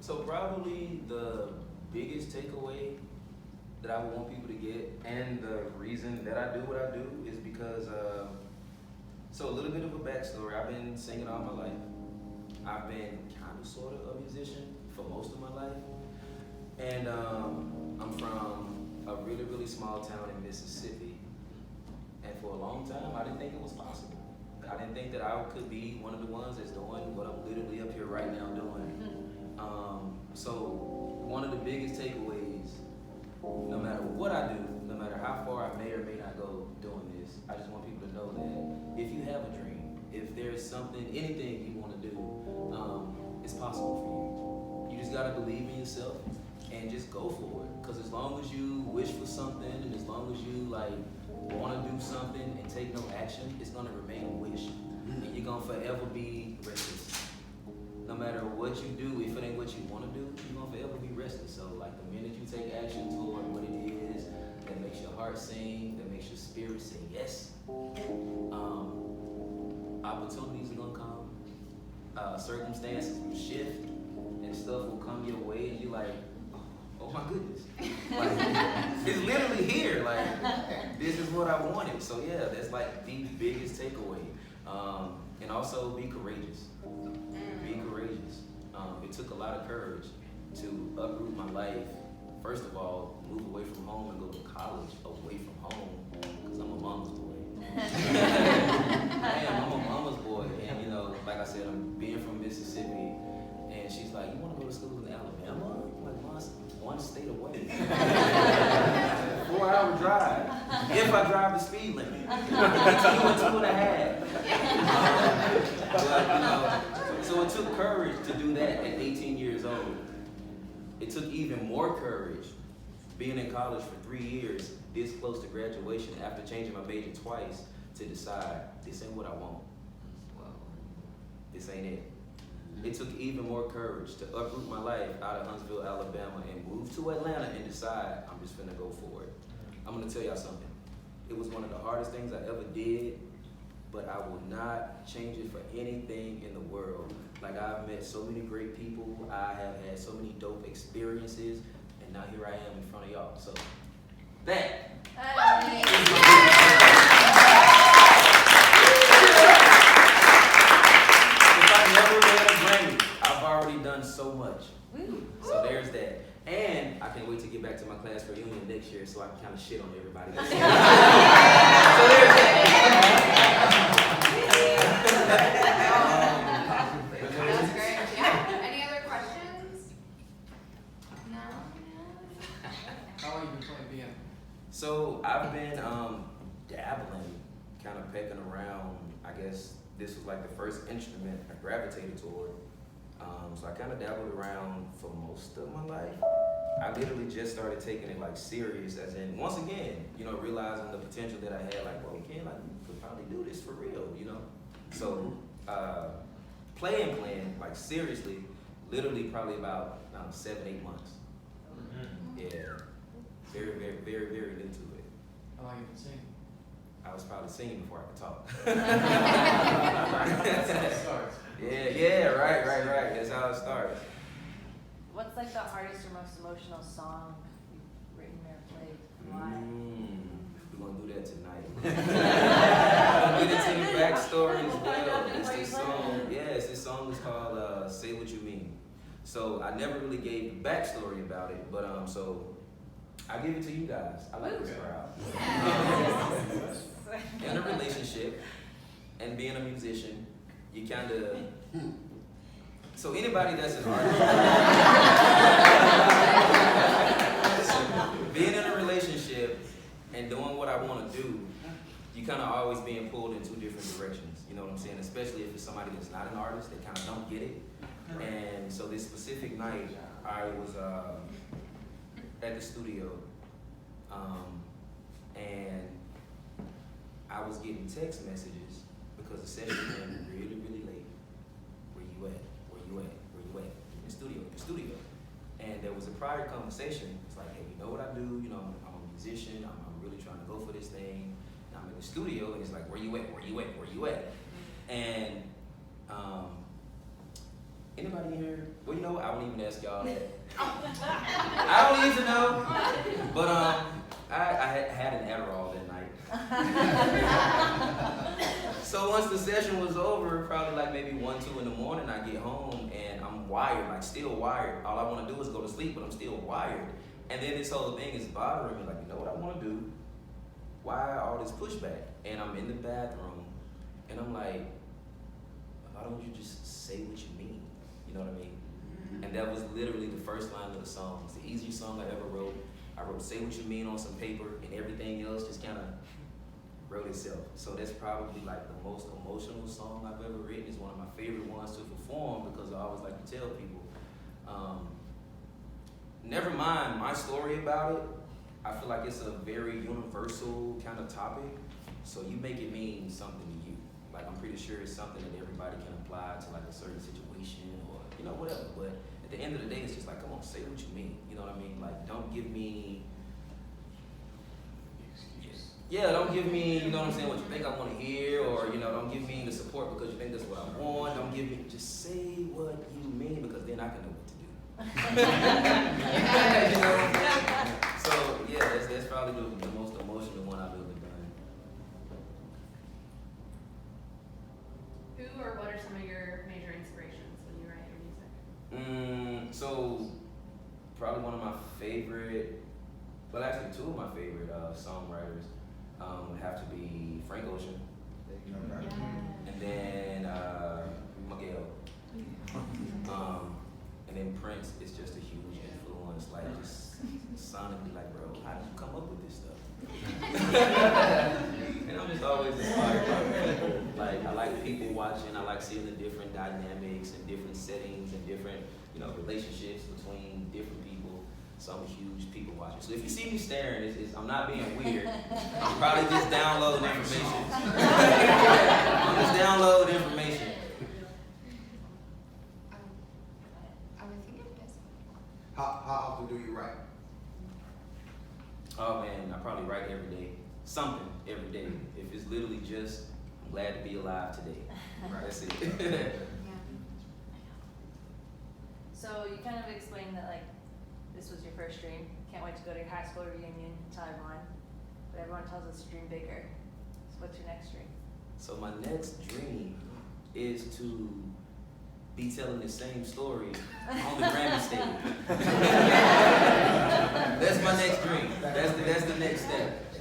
So probably the biggest takeaway that I would want people to get, and the reason that I do what I do is because, so a little bit of a backstory. I've been singing all my life. I've been kind of sort of a musician for most of my life. And I'm from a really, really small town in Mississippi. And for a long time, I didn't think it was possible. I didn't think that I could be one of the ones that's doing what I'm literally up here right now doing. So one of the biggest takeaways, no matter what I do, no matter how far I may or may not go doing this, I just want people to know that if you have a dream, if there's something, anything you want to do, it's possible for you. You just gotta believe in yourself and just go for it. Because as long as you wish for something, and as long as you like want to do something and take no action, it's gonna remain a wish, and you're gonna forever be restless. No matter what you do, if it ain't what you want to do, you're gonna forever be restless. So like the minute you take action toward what it is that makes your heart sing, that makes your spirit say yes, opportunities are gonna come, circumstances will shift, and stuff will come your way, and you're like, oh my goodness, like, it's literally here. Like, this is what I wanted. So yeah, that's like the biggest takeaway. And also be courageous. Be courageous. It took a lot of courage to uproot my life. First of all, move away from home and go to college away from home, because I'm a mama's boy. I'm a mama's boy, and you know, like I said, I'm being from Mississippi, and she's like, "You want to go to school in Alabama?" I'm like, "Mom, one state away, 4-hour drive. If I drive the speed limit, it's 2.5." But, you know, so it took courage to do that at 18 years old. It took even more courage being in college for 3 years, this close to graduation, after changing my major twice, to decide this ain't what I want. This ain't it. It took even more courage to uproot my life out of Huntsville, Alabama, and move to Atlanta and decide I'm just finna go for it. I'm gonna tell y'all something. It was one of the hardest things I ever did, but I will not change it for anything in the world. Like, I've met so many great people, I have had so many dope experiences, and now here I am in front of y'all. So, that. I've already done so much. So there's that. And I can't wait to get back to my class reunion next year so I can kind of shit on everybody. So there's that. That's great. Yeah. Any other questions? No? How long have you been playing piano? So I've been dabbling, kind of pecking around. I guess this was like the first instrument I gravitated toward. So I kind of dabbled around for most of my life. I literally just started taking it like serious, as in, once again, you know, realizing the potential that I had, like, well, we could probably do this for real, you know? So playing, like seriously, literally probably about 7-8 months. Yeah, very, very, very, very new to it. How long have you been singing? I was probably singing before I could talk. That's how it starts. Yeah, right. That's how it starts. What's like the hardest or most emotional song you've written or played? Why? We're gonna do that tonight. Get into the backstory as well. It's this song. Yes, this song is called "Say What You Mean." So I never really gave the backstory about it, but so I give it to you guys. I like this crowd. In a relationship and being a musician, you kind of. So anybody that's an artist, being in a relationship and doing what I want to do, you kind of always being pulled in two different directions. You know what I'm saying? Especially if it's somebody that's not an artist, they kind of don't get it. And so this specific night, I was at the studio, and I was getting text messages because the session went really, really late. Where you at? Where you at? Where you at? In the studio. And there was a prior conversation. It's like, hey, you know what I do? You know, I'm a musician. I'm really trying to go for this thing. And I'm in the studio, and it's like, where you at? Where you at? Where you at? And Anybody in here? Well, you know what? I won't even ask y'all that. I don't need to know. But I had an Adderall that night. So once the session was over, probably like maybe 1, 2 in the morning, I get home and I'm wired, like still wired. All I want to do is go to sleep, but I'm still wired. And then this whole thing is bothering me. Like, you know what I want to do? Why all this pushback? And I'm in the bathroom, and I'm like, why don't you just say what you mean? You know what I mean? And that was literally the first line of the song. It's the easiest song I ever wrote. I wrote "Say What You Mean" on some paper, and everything else just kind of wrote itself. So that's probably like the most emotional song I've ever written. It's one of my favorite ones to perform because I always like to tell people, never mind my story about it. I feel like it's a very universal kind of topic. So you make it mean something to you. Like I'm pretty sure it's something that everybody can apply to like a certain situation or, you know, whatever. But at the end of the day, it's just like, come on, say what you mean. You know what I mean? Like, don't give me, don't give me, you know what I'm saying, what you think I want to hear, or, you know, don't give me the support because you think that's what I want. Don't give me, just say what you mean, because then I can know what to do. You know what I'm saying? So, yeah, that's probably the most emotional one I've ever done. Who or what are some of your major inspirations when you write your music? So, probably one of my favorite, well, actually two of my favorite songwriters would have to be Frank Ocean, and then Miguel, and then Prince is just a huge influence. Like, just sonically, like, bro, how did you come up with this stuff? And I'm just always inspired by people. Like, I like people watching. I like seeing the different dynamics and different settings and different, you know, relationships between different people. So I'm a huge people watcher. So if you see me staring, I'm not being weird. I'm probably just downloading information. I'm just downloading information. I would think it is. How often do you write? Oh man, I probably write every day. Something every day. If it's literally just, I'm glad to be alive today. That's it. Yeah. So you kind of explained that like this was your first dream. Can't wait to go to your high school reunion, tell everyone. But everyone tells us to dream bigger. So what's your next dream? So my next dream is to be telling the same story on the Grammy stage. That's my next dream. That's the next step.